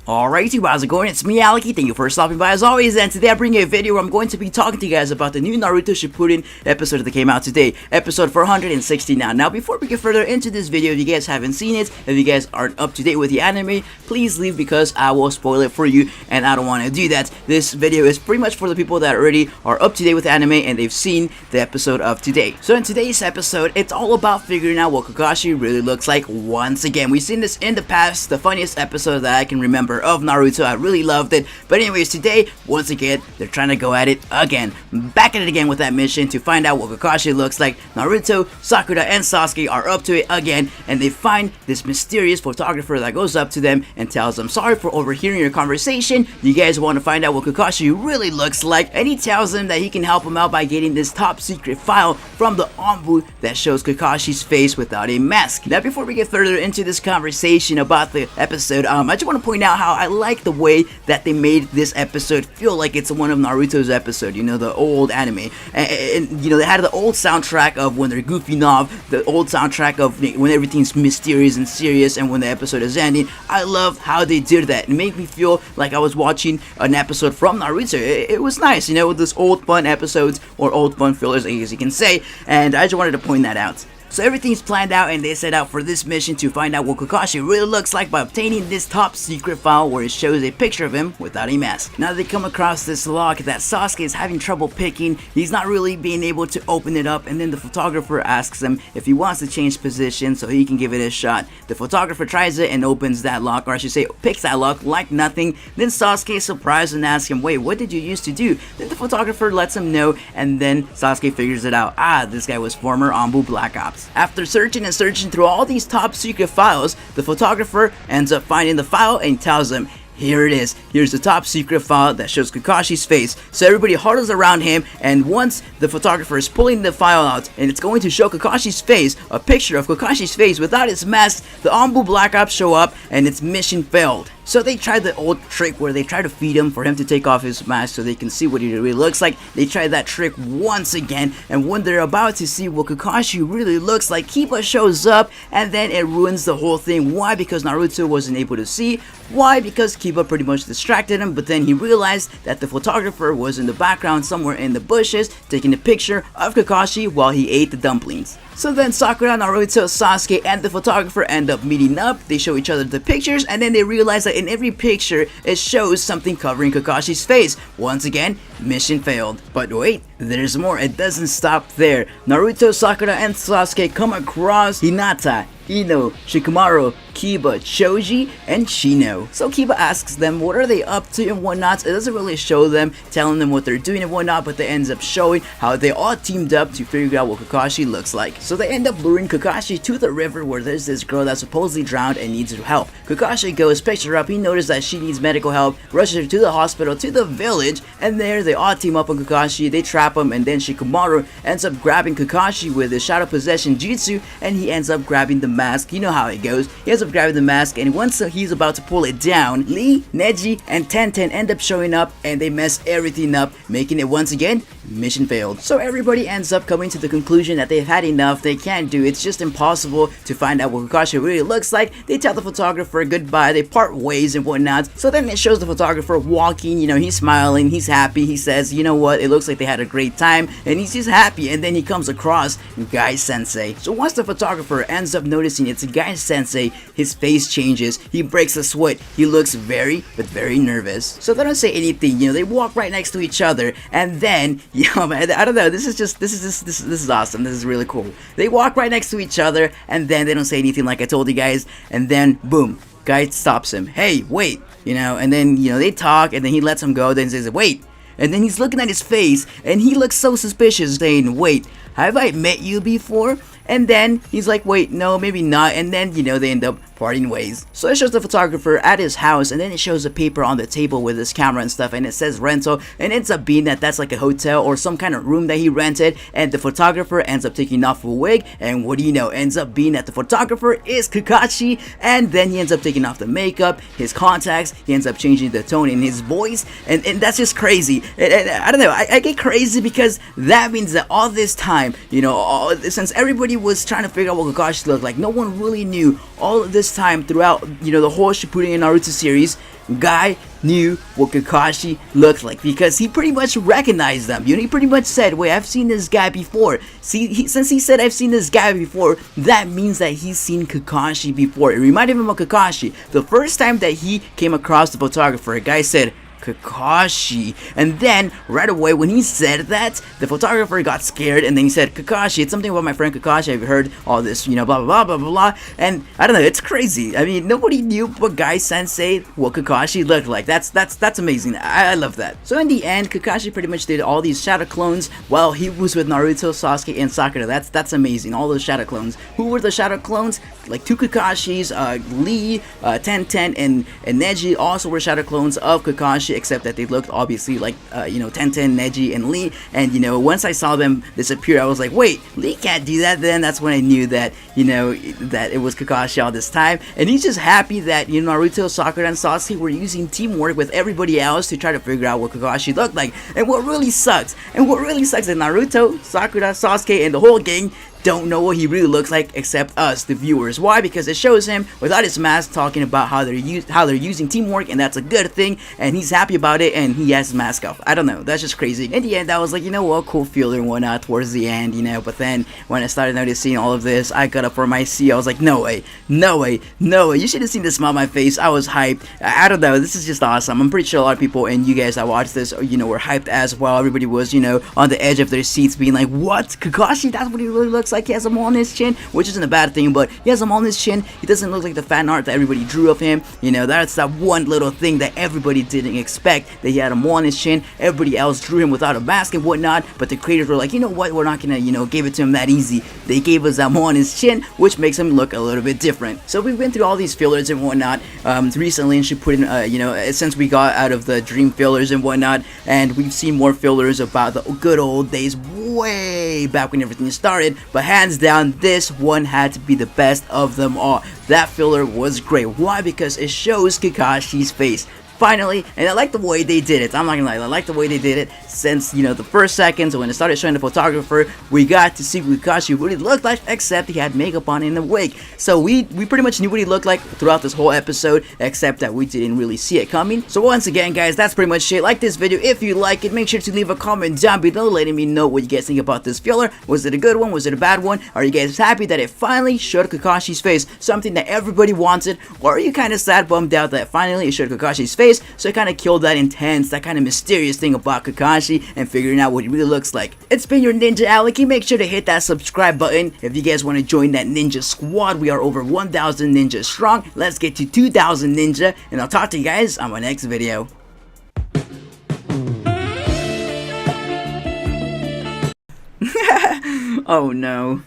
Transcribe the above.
Alright, YouTube, how's it going? It's me, Aleki. Thank you for stopping by as always, and today I bring you a video where I'm going to be talking to you guys about the new Naruto Shippuden episode that came out today, episode 469. Now, before we get further into this video, if you guys haven't seen it, if you guys aren't up to date with the anime, please leave because I will spoil it for you, and I don't want to do that. This video is pretty much for the people that already are up to date with the anime and they've seen the episode of today. So in today's episode, it's all about figuring out what Kakashi really looks like once again. We've seen this in the past, the funniest episode that I can remember of Naruto. I really loved it. But anyways, today, once again, they're trying to go at it again. Back at it again with that mission to find out what Kakashi looks like. Naruto, Sakura, and Sasuke are up to it again, and they find this mysterious photographer that goes up to them and tells them, sorry for overhearing your conversation. You guys want to find out what Kakashi really looks like, and he tells them that he can help him out by getting this top secret file from the Anbu that shows Kakashi's face without a mask. Now, before we get further into this conversation about the episode, I just want to point out how I like the way that they made this episode feel like it's one of Naruto's episode, you know, the old anime. And you know, they had the old soundtrack of when they're goofing off, the old soundtrack of when everything's mysterious and serious, and when the episode is ending. I love how they did that. It made me feel like I was watching an episode from Naruto. It was nice, you know, with this old fun episodes, or old fun fillers, as you can say, and I just wanted to point that out. So everything's planned out, and they set out for this mission to find out what Kakashi really looks like by obtaining this top secret file where it shows a picture of him without a mask. Now they come across this lock that Sasuke is having trouble picking. He's not really being able to open it up, and then the photographer asks him if he wants to change position so he can give it a shot. The photographer tries it and opens that lock, or I should say picks that lock like nothing. Then Sasuke is surprised and asks him, wait, what did you used to do? Then the photographer lets him know, and then Sasuke figures it out. This guy was former Anbu Black Ops. After searching and searching through all these top secret files, the photographer ends up finding the file and tells him, here it is. Here's the top secret file that shows Kakashi's face. So everybody huddles around him, and once the photographer is pulling the file out and it's going to show Kakashi's face, a picture of Kakashi's face without his mask, the Anbu Black Ops show up and its mission failed. So they tried the old trick where they try to feed him for him to take off his mask so they can see what he really looks like. They tried that trick once again, and when they're about to see what Kakashi really looks like, Kiba shows up, and then it ruins the whole thing. Why? Because Naruto wasn't able to see. Why? Because Kiba pretty much distracted him, but then he realized that the photographer was in the background somewhere in the bushes taking a picture of Kakashi while he ate the dumplings. So then Sakura, Naruto, Sasuke, and the photographer end up meeting up. They show each other the pictures, and then they realize that in every picture it shows something covering Kakashi's face. Once again, mission failed. But wait, there's more. It doesn't stop there. Naruto, Sakura, and Sasuke come across Hinata, Ino, Shikamaru, Kiba, Choji, and Shino. So Kiba asks them what are they up to and whatnot. It doesn't really show them, telling them what they're doing and whatnot, but it ends up showing how they all teamed up to figure out what Kakashi looks like. So they end up luring Kakashi to the river where there's this girl that's supposedly drowned and needs help. Kakashi goes, picks her up, he notices that she needs medical help, rushes her to the hospital, to the village, and there they all team up on Kakashi, they trap him, and then Shikamaru ends up grabbing Kakashi with his shadow possession jutsu, and he ends up grabbing the mask. You know how it goes. He ends up grabbing the mask, and once he's about to pull it down, Lee, Neji, and Tenten end up showing up, and they mess everything up, making it once again mission failed. So everybody ends up coming to the conclusion that they've had enough. They can't do it. It's just impossible to find out what Kakashi really looks like. They tell the photographer goodbye. They part ways and whatnot. So then it shows the photographer walking. You know, he's smiling. He's happy. He says, you know what? It looks like they had a great time, and he's just happy. And then he comes across Guy Sensei. So once the photographer ends up noticing it's Guy Sensei, his face changes. He breaks a sweat. He looks very, but very nervous. So they don't say anything. You know, they walk right next to each other, and then, you know, man, I don't know. This is awesome. This is really cool. They walk right next to each other, and then they don't say anything like I told you guys, and then boom, Guy stops him. Hey, wait, you know, and then, you know, they talk, and then he lets him go, then says, wait, and then he's looking at his face, and he looks so suspicious, saying, wait, have I met you before? And then he's like, wait, no, maybe not. And then, you know, they end up parting ways. So it shows the photographer at his house, and then it shows a paper on the table with his camera and stuff, and it says rental, and it ends up being that that's like a hotel or some kind of room that he rented, and the photographer ends up taking off a wig, and what do you know, ends up being that the photographer is Kakashi, and then he ends up taking off the makeup, his contacts, he ends up changing the tone in his voice, and that's just crazy. And I don't know, I get crazy because that means that all this time, you know, since everybody was trying to figure out what Kakashi looked like, no one really knew all of this time throughout, the whole Shippuden and Naruto series, guy knew what Kakashi looked like because he pretty much recognized them. He pretty much said, wait, I've seen this guy before. See, since he said I've seen this guy before, that means that he's seen Kakashi before. It reminded him of Kakashi. The first time that he came across the photographer, a guy said, Kakashi, and then right away when he said that, the photographer got scared, and then he said, Kakashi, it's something about my friend Kakashi, I've heard all this, blah blah blah blah blah blah, and I don't know, it's crazy. I mean, nobody knew but Guy Sensei what Kakashi looked like. That's amazing. I love that. So in the end, Kakashi pretty much did all these shadow clones while he was with Naruto, Sasuke, and Sakura. That's amazing. All those shadow clones. Who were the shadow clones? Like 2 Kakashis, Lee, Tenten, and Neji also were shadow clones of Kakashi, except that they looked obviously like Tenten, Neji, and Lee. And once I saw them disappear, I was like, wait, Lee can't do that. Then that's when I knew that that it was Kakashi all this time. And he's just happy that Naruto, Sakura, and Sasuke were using teamwork with everybody else to try to figure out what Kakashi looked like. And what really sucks is that Naruto, Sakura, Sasuke, and the whole gang don't know what he really looks like except us, the viewers. Why? Because it shows him without his mask talking about how they're using teamwork, and that's a good thing, and he's happy about it, and he has his mask off. I don't know, that's just crazy. In the end, I was like, what, cool filler and whatnot towards the end, but then when I started noticing all of this, I got up from my seat. I was like, no way, you should have seen the smile on my face. I was hyped. I don't know, this is just awesome. I'm pretty sure a lot of people and you guys that watched this, were hyped as well. Everybody was, on the edge of their seats being like, what? Kakashi? That's what he really looks like? He has a mole on his chin, which isn't a bad thing, but he has a mole on his chin. He doesn't look like the fan art that everybody drew of him. That's that one little thing that everybody didn't expect, that he had a mole on his chin. Everybody else drew him without a mask and whatnot, but the creators were like, you know what, we're not gonna, give it to him that easy. They gave us that mole on his chin, which makes him look a little bit different. So we've been through all these fillers and whatnot recently, and Shippuden, since we got out of the dream fillers and whatnot, and we've seen more fillers about the good old days way back when everything started, but hands down, this one had to be the best of them all. That filler was great. Why? Because it shows Kakashi's face. Finally, and I like the way they did it. I'm not gonna lie, I like the way they did it since, the first seconds when it started showing the photographer, we got to see what Kakashi really looked like, except he had makeup on in the wig. So we pretty much knew what he looked like throughout this whole episode, except that we didn't really see it coming. So once again, guys, that's pretty much it. Like this video if you like it. Make sure to leave a comment down below letting me know what you guys think about this filler. Was it a good one? Was it a bad one? Are you guys happy that it finally showed Kakashi's face, something that everybody wanted? Or are you kind of sad, bummed out that finally it showed Kakashi's face? So it kind of killed that intense, that kind of mysterious thing about Kakashi and figuring out what he really looks like. It's been your Ninja Alecky. Make sure to hit that subscribe button if you guys want to join that ninja squad. We are over 1,000 ninjas strong. Let's get to 2,000 ninja, and I'll talk to you guys on my next video. Oh no.